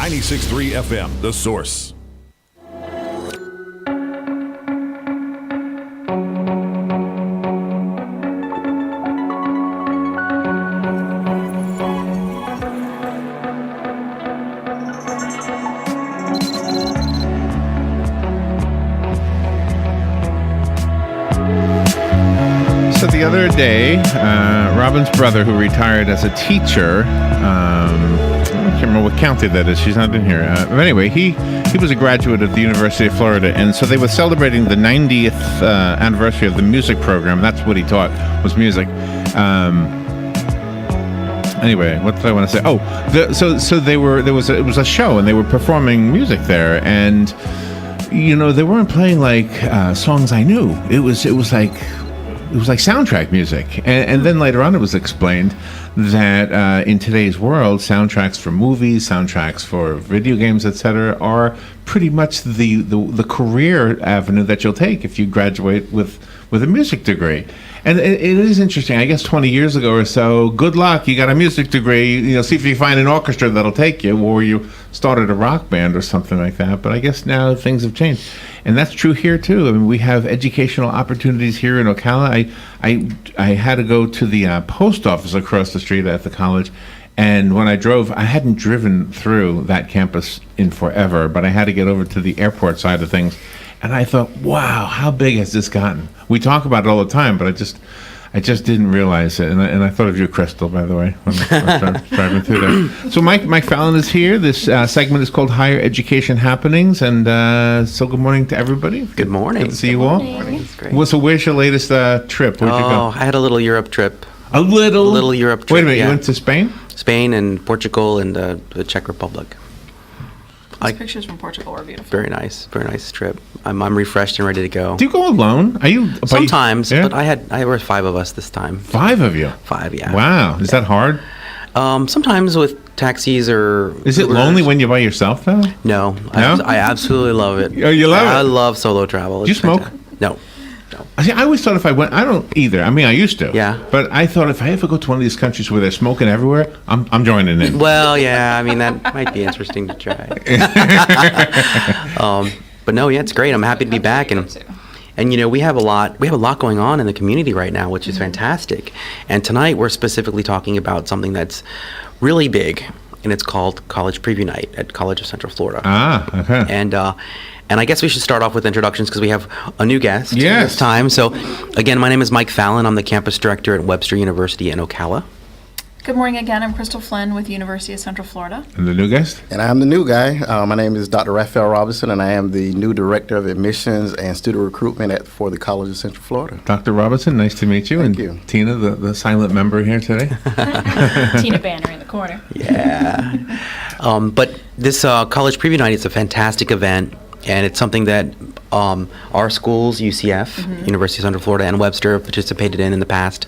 96.3 FM, The Source. So the other day, Robin's brother, who retired as a teacher, I can't remember what county that is. She's not in here. But anyway, he was a graduate of the University of Florida, and so they were celebrating the 90th anniversary of the music program. That's what he taught, was music. Anyway, what did I want to say? Oh, it was a show, and they were performing music there, and they weren't playing like songs I knew. It was like soundtrack music. And then later on it was explained that in today's world, soundtracks for movies, soundtracks for video games, etc., are pretty much the career avenue that you'll take if you graduate with a music degree. And it is interesting. I guess 20 years ago or so, good luck, you got a music degree, see if you find an orchestra that'll take you, or you started a rock band or something like that. But I guess now things have changed. And that's true here, too. I mean, we have educational opportunities here in Ocala. I had to go to the post office across the street at the college. And when I drove, I hadn't driven through that campus in forever, but I had to get over to the airport side of things. And I thought, wow, how big has this gotten? We talk about it all the time, but I just didn't realize it. And I thought of you, Crystal, by the way, when I was driving through there. So Mike Fallon is here. This segment is called Higher Education Happenings. And so good morning to everybody. Good morning. Good to see you all. Good morning. It's great. So where's your latest trip? Where'd you go? I had a little Europe trip. A little Europe trip. Wait a minute, you went to Spain? Spain and Portugal and the Czech Republic. Those pictures from Portugal were beautiful. Very nice trip. I'm refreshed and ready to go. Do you go alone? Are you sometimes? Yeah? But I were 5 of us this time. 5 of you? 5, yeah. Wow, is that hard? Sometimes with taxis or. Is it lonely when you're by yourself though? No? No? I absolutely love it. Oh, you love it? I love solo travel. Do you smoke? No. See, I always thought if I went, I don't either. I mean, I used to. Yeah. But I thought if I ever go to one of these countries where they're smoking everywhere, I'm joining in. Well, yeah. I mean, that might be interesting to try. But no, yeah, it's great. I'm happy to be back, and we have a lot going on in the community right now, which is fantastic. And tonight we're specifically talking about something that's really big, and it's called College Preview Night at College of Central Florida. Ah, okay. And I guess we should start off with introductions because we have a new guest this time. So, again, my name is Mike Fallon. I'm the campus director at Webster University in Ocala. Good morning again. I'm Crystal Flynn with University of Central Florida. And the new guest? And I'm the new guy. My name is Dr. Raphael Robinson, and I am the new director of admissions and student recruitment for the College of Central Florida. Dr. Robinson, nice to meet you. Thank and you. Tina, the silent member here today. Tina Banner in the corner. Yeah. But this College Preview Night is a fantastic event. And it's something that our schools, UCF, University of Central Florida, and Webster have participated in the past.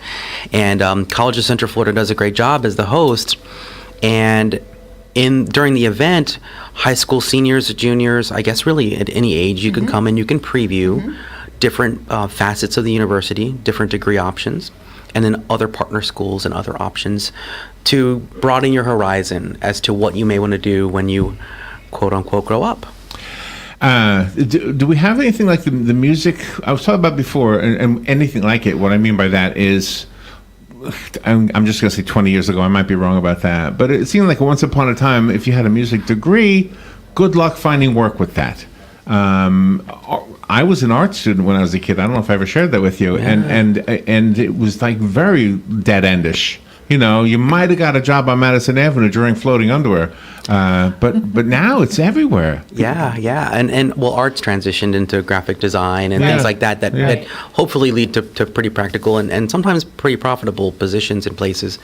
And College of Central Florida does a great job as the host. And during the event, high school seniors, juniors, I guess really at any age, you can come and you can preview different facets of the university, different degree options, and then other partner schools and other options to broaden your horizon as to what you may want to do when you, quote unquote, grow up. Do we have anything like the music I was talking about before, and anything like it? What I mean by that is, I'm just going to say 20 years ago, I might be wrong about that, but it seemed like once upon a time, if you had a music degree, good luck finding work with that. I was an art student when I was a kid. I don't know if I ever shared that with you, and it was like very dead-endish. You might have got a job on Madison Avenue during floating underwear, but now it's everywhere. Yeah, and art's transitioned into graphic design and things like that hopefully lead to pretty practical and sometimes pretty profitable positions in places.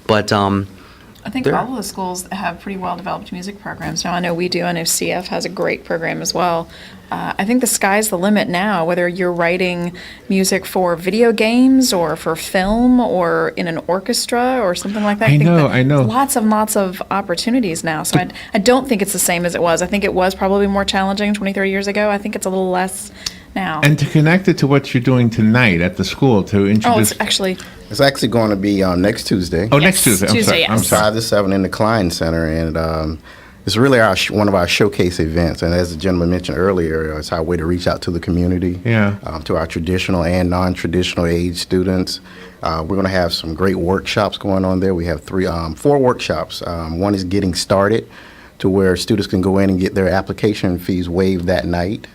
But I think all of the schools have pretty well-developed music programs now. I know we do. I know CF has a great program as well. I think the sky's the limit now, whether you're writing music for video games or for film or in an orchestra or something like that. I know. Lots and lots of opportunities now. So I don't think it's the same as it was. I think it was probably more challenging 20, 30 years ago. I think it's a little less now. And to connect it to what you're doing tonight at the school to introduce... It's actually going to be next Tuesday. Oh, next Tuesday. Tuesday, I'm sorry. 5 to 7 in the Klein Center. And It's really one of our showcase events, and as the gentleman mentioned earlier, it's our way to reach out to the community, to our traditional and non-traditional age students. We're going to have some great workshops going on there. We have four workshops. One is getting started, to where students can go in and get their application fees waived that night.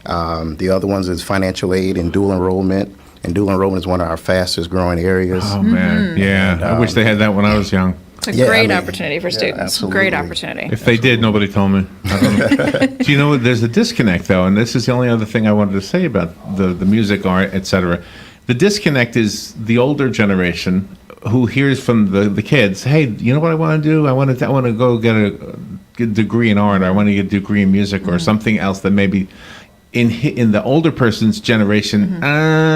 The other ones is financial aid and dual enrollment. And dual enrollment is one of our fastest growing areas. Oh, man. Yeah. And, I wish they had that when I was young. It's a great opportunity for students. Absolutely. Great opportunity. If they did, nobody told me. I don't know. Do you know there's a disconnect, though, and this is the only other thing I wanted to say about the music, art, etc. The disconnect is the older generation who hears from the kids, hey, you know what I want to do? I want to go get a degree in art, or I want to get a degree in music, or something else that maybe in the older person's generation,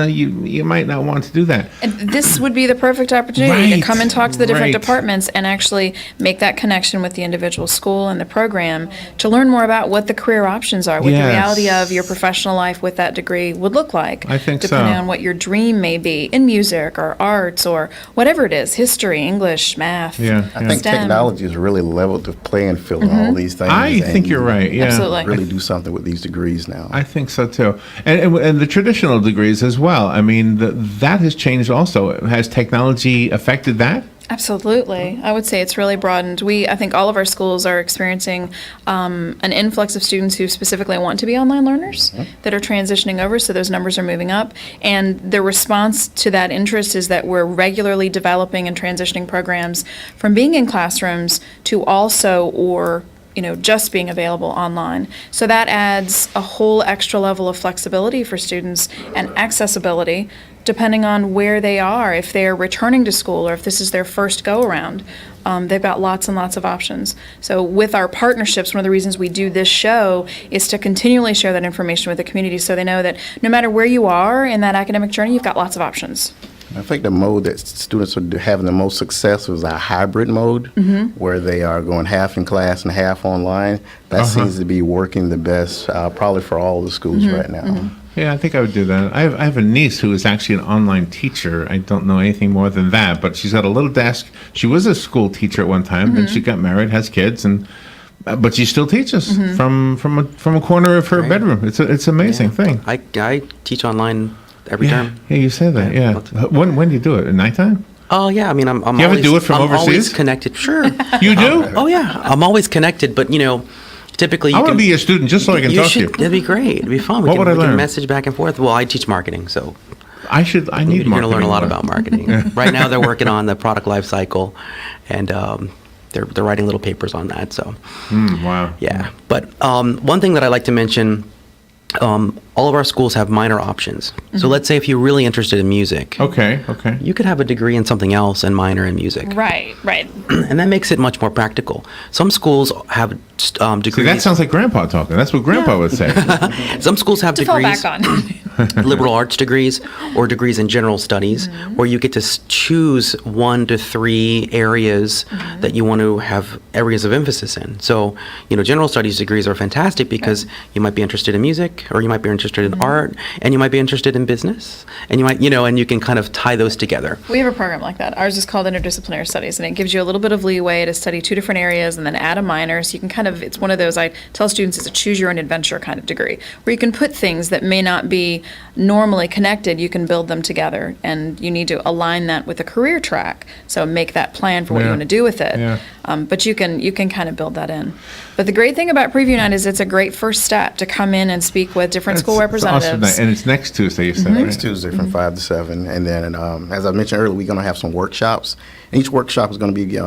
you might not want to do that. And this would be the perfect opportunity to come and talk to the different Right. departments and actually make that connection with the individual school and the program to learn more about what the career options are, what the reality of your professional life with that degree would look like. I think depending so. on what your dream may be in music or arts or whatever it is, history, English, math. Yeah, I think STEM. technology has really leveled the playing field on all these things. I think and you're right. Yeah, Absolutely. Really do something with these degrees now. I think so too, and the traditional degrees as well. I mean, that has changed also. Has technology affected that? Absolutely. I would say it's really broadened. I think all of our schools are experiencing an influx of students who specifically want to be online learners that are transitioning over, so those numbers are moving up. And the response to that interest is that we're regularly developing and transitioning programs from being in classrooms to also just being available online. So that adds a whole extra level of flexibility for students and accessibility depending on where they are, if they're returning to school or if this is their first go-around. They've got lots and lots of options. So with our partnerships, one of the reasons we do this show is to continually share that information with the community so they know that no matter where you are in that academic journey, you've got lots of options. I think the mode that students are having the most success was our hybrid mode, where they are going half in class and half online. That seems to be working the best, probably for all the schools right now. Yeah, I think I would do that. I have a niece who is actually an online teacher. I don't know anything more than that, but she's got a little desk. She was a school teacher at one time, then she got married, has kids, and but she still teaches from a corner of her bedroom. It's an amazing thing. I teach online every term. Yeah, you say that. Yeah. When do you do it? At nighttime? Oh yeah, I mean I'm You ever always, do it from I'm overseas? always connected. Sure. You do? Oh yeah, I'm always connected, but typically you I want can to be a student just so I can talk to you. That'd be great. It'd be fun. What would I we learn? can message back and forth. Well, I teach marketing, so I need you're marketing. going to learn a lot more. about marketing. Right now, they're working on the product life cycle, and they're writing little papers on that. So Wow. yeah. But one thing that I like to mention. All of our schools have minor options. So let's say if you're really interested in music, Okay. you could have a degree in something else and minor in music. Right. And that makes it much more practical. Some schools have degrees. See, that sounds like Grandpa talking. That's what Grandpa would say. Some schools have To fall degrees, back on. liberal arts degrees, or degrees in general studies, where you get to choose 1 to 3 areas that you want to have areas of emphasis in. So, general studies degrees are fantastic because you might be interested in music, or you might be interested in art, and you might be interested in business, and you might, and you can kind of tie those together. We have a program like that. Ours is called Interdisciplinary Studies, and it gives you a little bit of leeway to study 2 different areas and then add a minor. So you can it's one of those, I tell students, it's a choose your own adventure kind of degree, where you can put things that may not be normally connected, you can build them together, and you need to align that with a career track. So make that plan for what you want to do with it. Yeah. But you can kind of build that in. But the great thing about Preview Night is it's a great first step to come in and speak with different school It's representatives. awesome. And it's next Tuesday, you said, Next right? Tuesday from 5 to 7. And then, as I mentioned earlier, we're going to have some workshops. And each workshop is going to be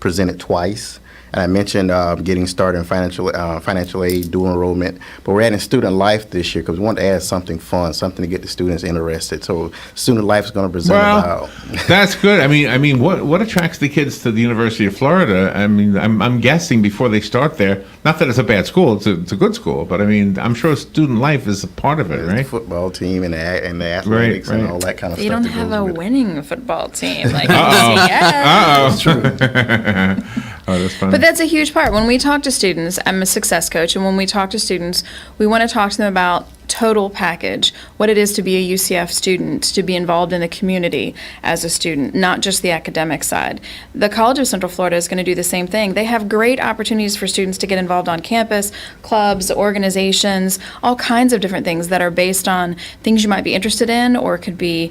presented twice. And I mentioned getting started in financial aid, dual enrollment. But we're adding student life this year because we want to add something fun, something to get the students interested. So student life is going to present about. That's good. I mean, what attracts the kids to the University of Florida? I mean, I'm guessing before they start there, not that it's a bad school, it's a good school, but I mean, I'm sure student life is a part of it, The right? football team and the athletics and all that kind of You stuff. don't that have goes a with it. winning football team like Uh-oh. UCF. Oh, that's funny. But that's a huge part. When we talk to students, I'm a success coach, and when we talk to students, we want to talk to them about total package, what it is to be a UCF student, to be involved in the community as a student, not just the academic side. The College of Central Florida is going to do the same thing. They have great opportunities for students to get involved on campus, clubs, organizations, all kinds of different things that are based on things you might be interested in, or it could be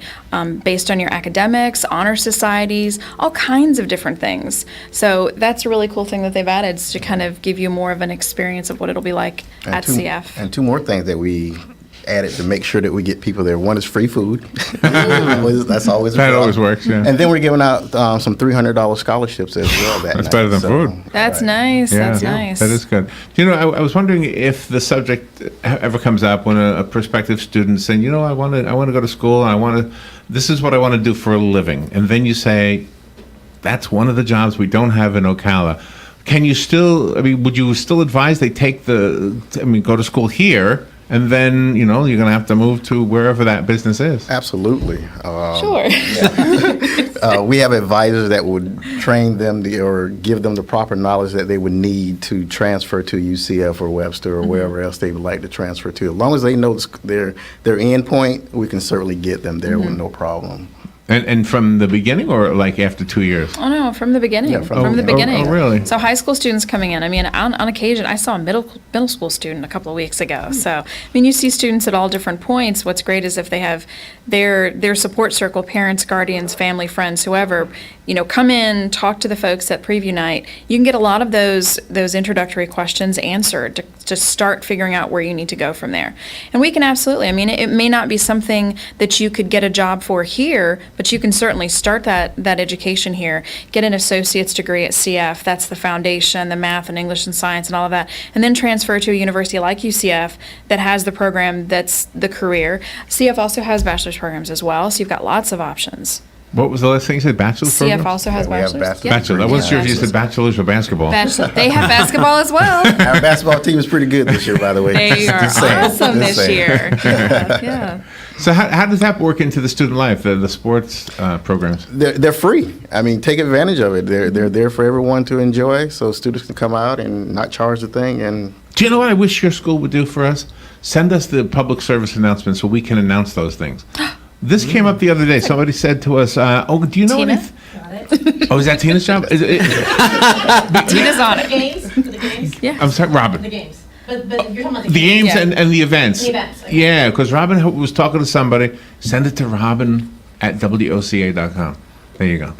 based on your academics, honor societies, all kinds of different things. So that's a really cool thing that they've added, is to kind of give you more of an experience of what it'll be like at CF. And two more things that we added to make sure that we get people there. One is free food. That's always a That draw. always works, yeah. And then we're giving out some $300 scholarships as well that That's night. better than food. That's nice. That's nice. That is good. You know, I was wondering if the subject ever comes up when a prospective student saying, you know, I want to go to school, and this is what I want to do for a living, and then you say, that's one of the jobs we don't have in Ocala. Can you still? I mean, would you still advise they go to school here? And then, you know, you're going to have to move to wherever that business is. Absolutely. Sure. We have advisors that would train them or give them the proper knowledge that they would need to transfer to UCF or Webster or wherever else they would like to transfer to. As long as they know their end point, we can certainly get them there with no problem. And from the beginning, or like after 2 years? Oh, no, from the beginning. Yeah, from the beginning. Oh, really? So high school students coming in. I mean, on occasion, I saw a middle school student a couple of weeks ago. So, I mean, you see students at all different points. What's great is if they have their support circle, parents, guardians, family, friends, whoever, you know, come in, talk to the folks at preview night. You can get a lot of those introductory questions answered to start figuring out where you need to go from there. And we can absolutely, I mean, it may not be something that you could get a job for here, but you can certainly start that education here, get an associate's degree at CF, that's the foundation, the math and English and science and all of that, and then transfer to a university like UCF that has the program that's the career. CF also has bachelor's programs as well, so you've got lots of options. What was the last thing you said? Bachelor's program? CF also has Yeah, we have bachelor's. bachelor's. Bachelor. I wasn't sure if you said bachelor's or basketball. Bachelor. They have basketball as well. Our basketball team is pretty good this year, by the way. They are Just saying. awesome Just this saying. year. Yeah. So how does that work into the student life, the sports programs? They're free. I mean, take advantage of it. They're there for everyone to enjoy, so students can come out and not charge a thing. And Do you know what I wish your school would do for us? Send us the public service announcements so we can announce those things. This came up the other day. Somebody said to us, do you know Tina? anything? Oh, is that Tina's job? Tina's on it. Games? For the games? Yeah. I'm sorry, Robin. The games. But you're talking about The games Yeah. and the events. The events, okay. Yeah, because Robin was talking to somebody. Send it to Robin at WOCA.com. There you go.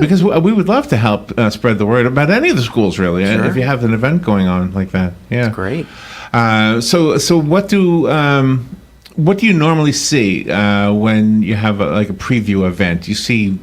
Because we would love to help spread the word about any of the schools, really, and if you have an event going on like that. Yeah, Great. So what do you normally see when you have a preview event? You see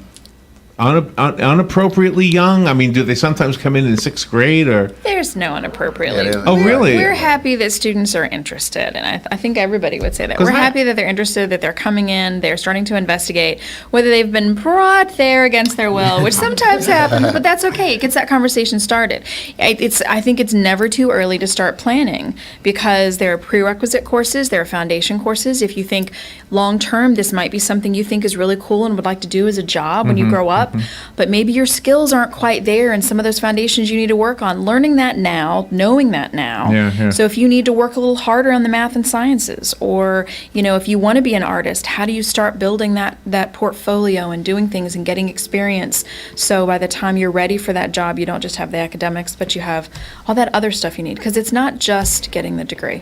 unappropriately young? I mean, do they sometimes come in sixth grade or? There's no inappropriately. Yeah, Oh, really? We're happy that students are interested, and I think everybody would say that. 'Cause We're that- happy that they're interested, that they're coming in, they're starting to investigate, whether they've been brought there against their will, which sometimes happens, but that's okay. It gets that conversation started. I think it's never too early to start planning, because there are prerequisite courses, there are foundation courses. If you think long-term this might be something you think is really cool and would like to do as a job when you grow up, but maybe your skills aren't quite there, and some of those foundations you need to work on, learning that now, knowing that now. Yeah. So if you need to work a little harder on the math and sciences, or if you want to be an artist, how do you start building that portfolio and doing things and getting experience, so by the time you're ready for that job, you don't just have the academics, but you have all that other stuff you need, because it's not just getting the degree.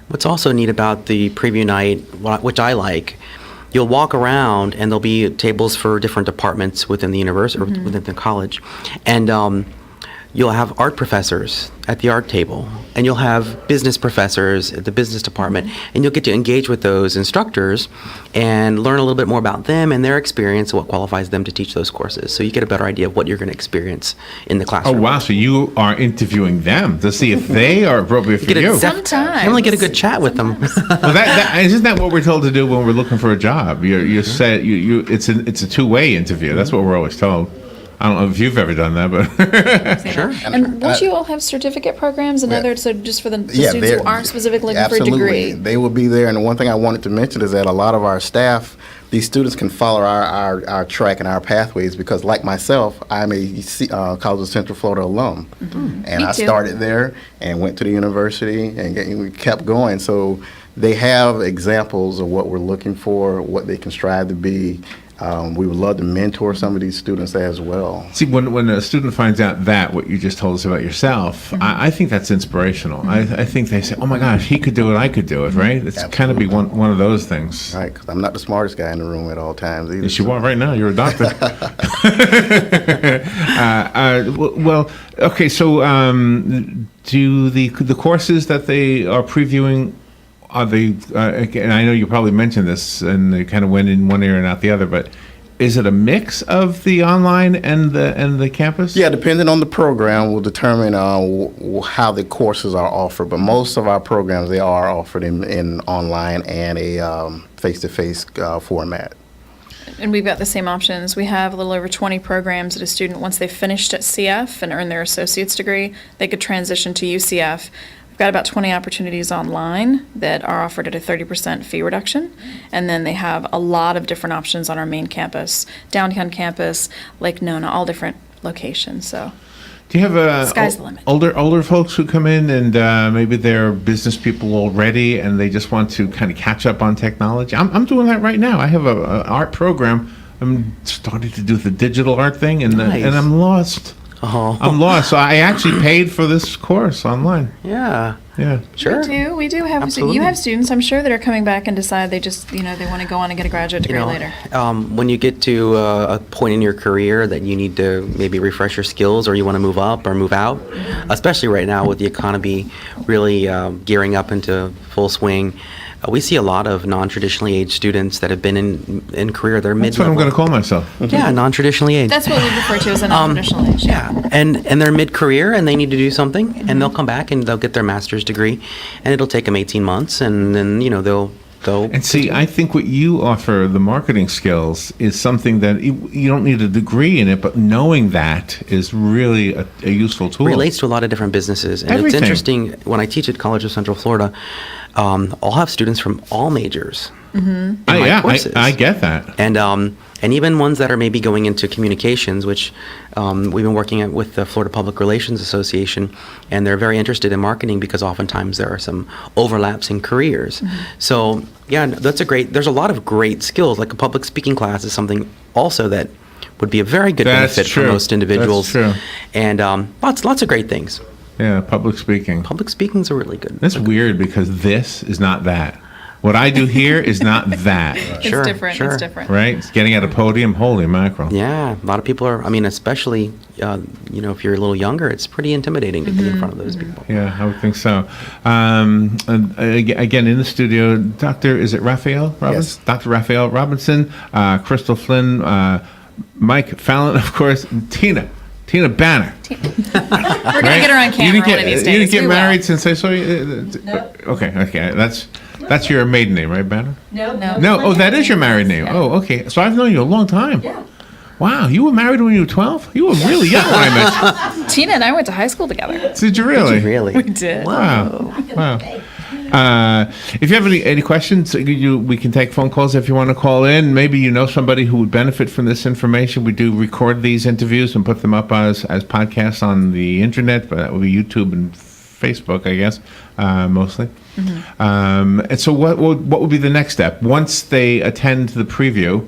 What's also neat about the preview night, which I like, you'll walk around and there'll be tables for different departments within the university or within the college, and you'll have art professors at the art table, and you'll have business professors at the business department, and you'll get to engage with those instructors and learn a little bit more about them and their experience, what qualifies them to teach those courses. So you get a better idea of what you're going to experience in the Oh classroom. wow! So you are interviewing them to see if they are appropriate for Get a you. Sometimes. Definitely get a good chat with them. Well, isn't that what we're told to do when we're looking for a job? You're said it's a two-way interview. That's what we're always told. I don't know if you've ever done that, but Sure. And won't you all have certificate programs and other, so just for the students they're- who aren't specifically looking for a absolutely. degree? They will be there. And one thing I wanted to mention is that a lot of our staff, these students can follow our track and our pathways, because like myself, I'm a College of Central Florida alum. And Me I too. started there and went to the university, and we kept going. So they have examples of what we're looking for, what they can strive to be. We would love to mentor some of these students as well. See, when a student finds out that, what you just told us about yourself, I think that's inspirational. I think they say, oh my gosh, he could do it, I could do it, right? It's kind of be one of those things. Right, because I'm not the smartest guy in the room at all times either. Yes, you are right now. You're a doctor. Well, okay, so do the courses that they are previewing, are they, and I know you probably mentioned this and they kind of went in one ear and out the other, but is it a mix of the online and the campus? Yeah, depending on the program will determine how the courses are offered, but most of our programs, they are offered in online and a face-to-face format. And we've got the same options. We have a little over 20 programs that a student, once they've finished at CF and earned their associate's degree, they could transition to UCF. We've got about 20 opportunities online that are offered at a 30% fee reduction. And then they have a lot of different options on our main campus, downtown campus, Lake Nona, all different locations. So Do you have sky's the limit. older folks who come in and maybe they're business people already and they just want to kind of catch up on technology? I'm doing that right now. I have an art program. I'm starting to do the digital art thing, and Nice. and I'm lost. Oh. I'm lost. So I actually paid for this course online. Yeah. Yeah. Sure. We do have, Absolutely. you have students, I'm sure, that are coming back and decide they just, they want to go on and get a graduate degree later. When you get to a point in your career that you need to maybe refresh your skills, or you want to move up or move out, especially right now with the economy really gearing up into full swing, we see a lot of non-traditionally aged students that have been in career. They're That's what I'm mid-level. going to call myself. Yeah, non-traditionally aged. That's what we refer to as a non-traditional age. Yeah, and they're mid-career and they need to do something, and they'll come back and they'll get their master's degree, and it'll take them 18 months, and then they'll go. And see, I think what you offer, the marketing skills, is something that you don't need a degrey in it, but knowing that is really a useful tool. Relates to a lot of different businesses, and Everything. it's interesting when I teach at College of Central Florida. I'll have students from all majors in my courses. I get that. And even ones that are maybe going into communications, which we've been working with the Florida Public Relations Association, and they're very interested in marketing because oftentimes there are some overlaps in careers. So yeah, there's a lot of great skills. Like a public speaking class is something also that would be a very good That's benefit true. for most individuals. That's true. And lots of great things. Yeah, public speaking. Public speaking's a really good. That's weird because this is not that. What I do here is not that. Sure, It's different. sure. It's different. Right? It's getting at a podium, holy mackerel. Yeah, a lot of people are. I mean, especially if you're a little younger, it's pretty intimidating to be in front of those people. Yeah, I would think so. And again, in the studio, is it Raphael Robinson? Yes. Dr. Raphael Robinson, Crystal Flynn, Mike Fallon, of course, and Tina Banner. We're going to get her on camera one of these days. You didn't get We will. married since I saw you? Nope. Okay. That's your maiden name, right, Banner? No. No, oh, that is your married name. Yeah. Oh, okay. So I've known you a long time. Yeah. Wow, you were married when you were 12? You were really young when I met you. Tina and I went to high school together. Did you really? Really? We did. Wow. If you have any questions, we can take phone calls if you want to call in. Maybe you know somebody who would benefit from this information. We do record these interviews and put them up as podcasts on the internet, but that would be YouTube and Facebook, I guess, mostly. And so what would be the next step? Once they attend the preview,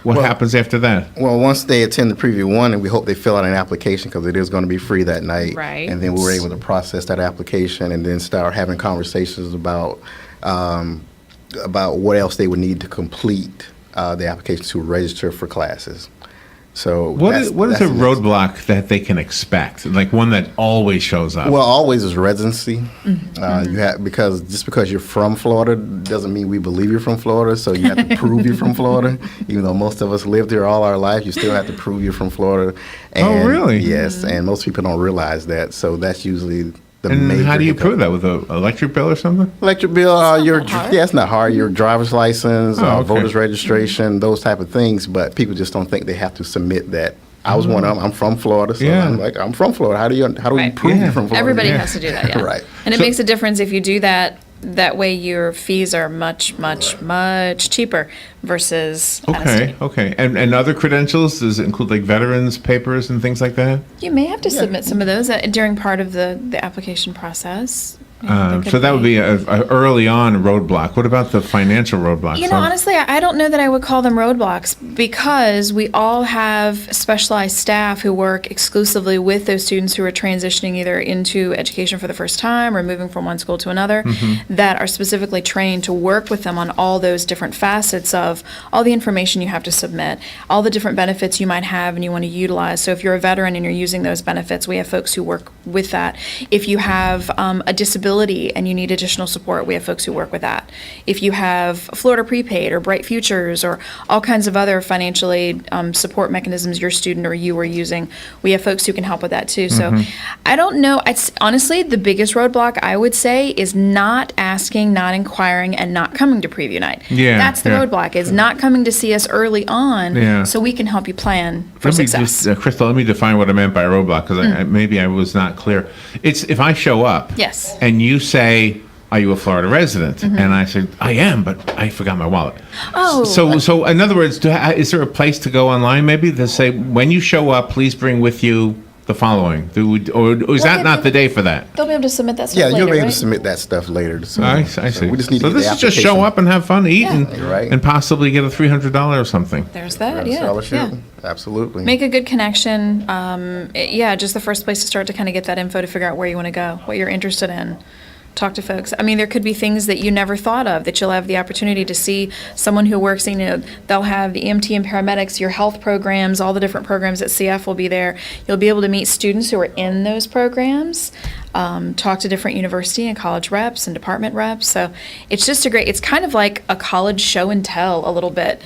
what happens after that? Well, once they attend the preview one, and we hope they fill out an application because it is going to be free that night. Right. And then we're able to process that application and then start having conversations about what else they would need to complete the application to register for classes. So What is that's a the next- roadblock that they can expect? Like one that always shows up? Well, always is residency. You have because you're from Florida doesn't mean we believe you're from Florida. So you have to prove you're from Florida. Even though most of us lived here all our life, you still have to prove you're from Florida. And really? Yes, and most people don't realize that. So that's usually the and major. how do you hiccup. prove that? With an electric bill or something? Electric bill, it's not hard. Your driver's license, Oh, okay. voter's registration, those type of things. But people just don't think they have to submit that. I was one of them. I'm from Florida, so Yeah. I'm from Florida. How do we Right. prove Yeah. you're from Florida? Everybody Yeah. has to do that, yeah. Right. And it So- makes a difference if you do that. That way your fees are much cheaper versus out of state. Okay. And other credentials, does it include like veterans papers and things like that? You may have to submit some of those during part of the application process. So that would be a early on roadblock. What about the financial roadblocks? Honestly, I don't know that I would call them roadblocks because we all have specialized staff who work exclusively with those students who are transitioning either into education for the first time or moving from one school to another that are specifically trained to work with them on all those different facets of all the information you have to submit, all the different benefits you might have and you want to utilize. So if you're a veteran and you're using those benefits, we have folks who work with that. If you have a disability and you need additional support, we have folks who work with that. If you have Florida Prepaid or Bright Futures or all kinds of other financial aid support mechanisms your student or you are using, we have folks who can help with that too. So I don't know. It's honestly the biggest roadblock I would say is not asking, not inquiring, and not coming to preview night. That's the roadblock, is not coming to see us early on so we can help you plan for success. Crystal, let me define what I meant by roadblock because maybe I was not clear. It's if I show up and you say, are you a Florida resident? And I said, I am, but I forgot my wallet. So in other words, is there a place to go online maybe to say, when you show up, please bring with you the following? Or is that not the day for that? They'll be able to submit that stuff Yeah, later, you'll be able right? to submit that stuff later. So, I see. we just need to get this the is just show application. up and have fun, eat, Right. and possibly get a $300 or something. There's that, Scholarship. yeah. Absolutely. Make a good connection. Just the first place to start to kind of get that info to figure out where you want to go, what you're interested in. Talk to folks. I mean, there could be things that you never thought of that you'll have the opportunity to see someone who works, they'll have the EMT and paramedics, your health programs, all the different programs at CF will be there. You'll be able to meet students who are in those programs, talk to different university and college reps and department reps. So it's just it's kind of like a college show and tell a little bit,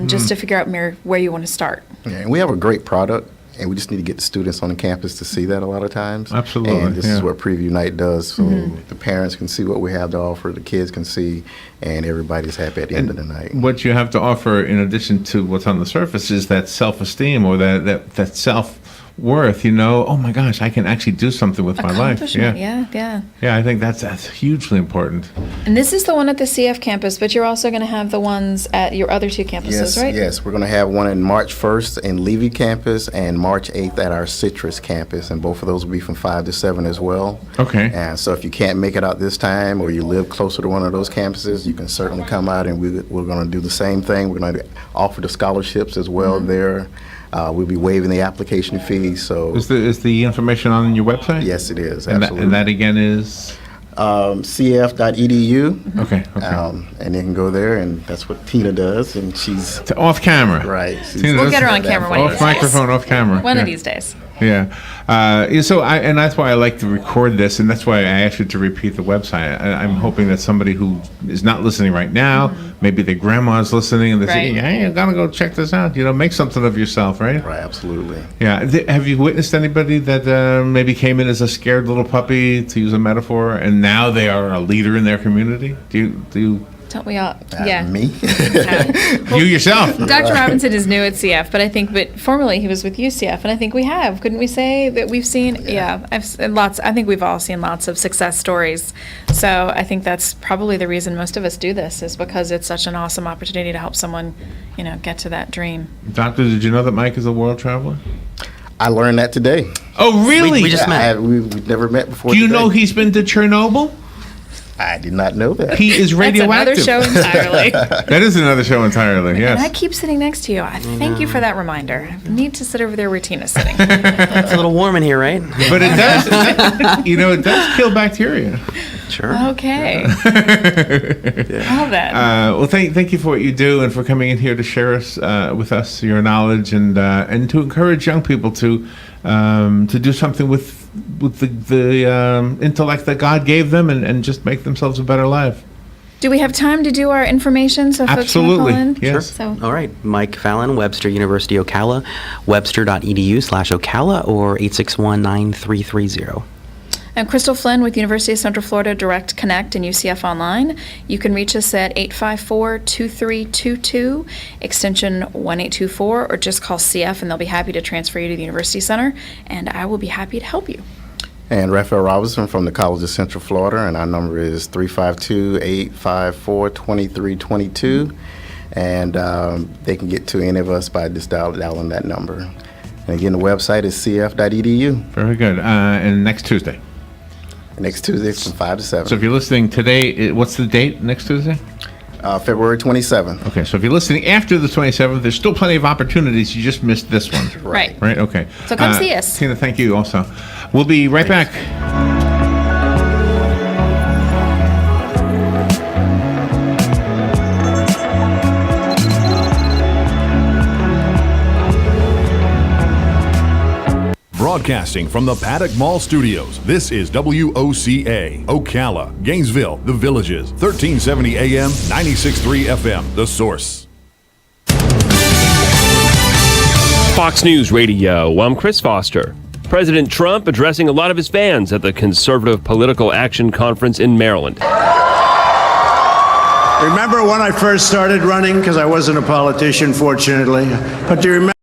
just to figure out where you want to start. Yeah, and we have a great product. And we just need to get the students on the campus to see that a lot of times. Absolutely. And this is what Preview Night does. So the parents can see what we have to offer, the kids can see, and everybody's happy at the end of the night. What you have to offer, in addition to what's on the surface, is that self-esteem or that self-worth. Oh my gosh, I can actually do something with my life. Yeah. I think that's hugely important. And this is the one at the CF campus, but you're also going to have the ones at your other two campuses, right? Yes, we're going to have one in March 1st in Levy campus and March 8th at our Citrus campus, and both of those will be from 5 to 7 as well. Okay. And so if you can't make it out this time or you live closer to one of those campuses, you can certainly come out, and we're going to do the same thing. We're going to offer the scholarships as well there. We'll be waiving the application fee. So is the information on your website? Yes, it is. And Absolutely. that again is cf.edu. Okay. And you can go there, and that's what Tina does, and she's off camera. right. We'll get her on camera one of Off these days. microphone, off camera. One of these days. Yeah. So and that's why I like to record this, and that's why I asked you to repeat the website. I'm hoping that somebody who is not listening right now, maybe their grandma's listening, and they say, "Hey, you gotta go check this out." Make something of yourself, right? Right. Absolutely. Yeah. Have you witnessed anybody that maybe came in as a scared little puppy, to use a metaphor, and now they are a leader in their community? Do you? Don't we all? Yeah. Me? You yourself. Dr. Robinson is new at CF, but formerly he was with UCF, and I think we have. Couldn't we say that we've seen? Yeah, I've seen lots. I think we've all seen lots of success stories. So I think that's probably the reason most of us do this, is because it's such an awesome opportunity to help someone, get to that dream. Doctor, did you know that Mike is a world traveler? I learned that today. Oh, really? We just met. We've never met before. Do you know today. he's been to Chernobyl? I did not know that. He is radioactive. That's another show entirely. That is another show entirely, yes. And I keep sitting next to you. I thank you for that reminder. I need to sit over there where Tina's sitting. It's a little warm in here, right? But it does, it does kill bacteria. Sure. Okay. All that. Well, thank you for what you do and for coming in here to share with us your knowledge and to encourage young people to do something with the intellect that God gave them and just make themselves a better life. Do we have time to do our information so folks can call in? Yes. So, All right. Mike Fallon, Webster University Ocala, webster.edu/Ocala or 861-9330. I'm Crystal Flynn with University of Central Florida Direct Connect and UCF Online. You can reach us at 854-2322, extension 1824, or just call CF and they'll be happy to transfer you to the University Center, and I will be happy to help you. And Raphael Robinson from the College of Central Florida, and our number is 352-854-2322. And they can get to any of us by just dialing that number. And again, the website is cf.edu. Very good. And next Tuesday. Next Tuesday from 5 to 7. So if you're listening today, what's the date next Tuesday? February 27th. Okay, so if you're listening after the 27th, there's still plenty of opportunities. You just missed this one. Right. Right, okay. So come see us. Tina, thank you also. We'll be right back. Broadcasting from the Paddock Mall Studios, this is WOCA, Ocala, Gainesville, The Villages, 1370 AM, 96.3 FM, The Source. Fox News Radio, I'm Chris Foster. President Trump addressing a lot of his fans at the Conservative Political Action Conference in Maryland. Remember when I first started running? Because I wasn't a politician, fortunately. But do you remember?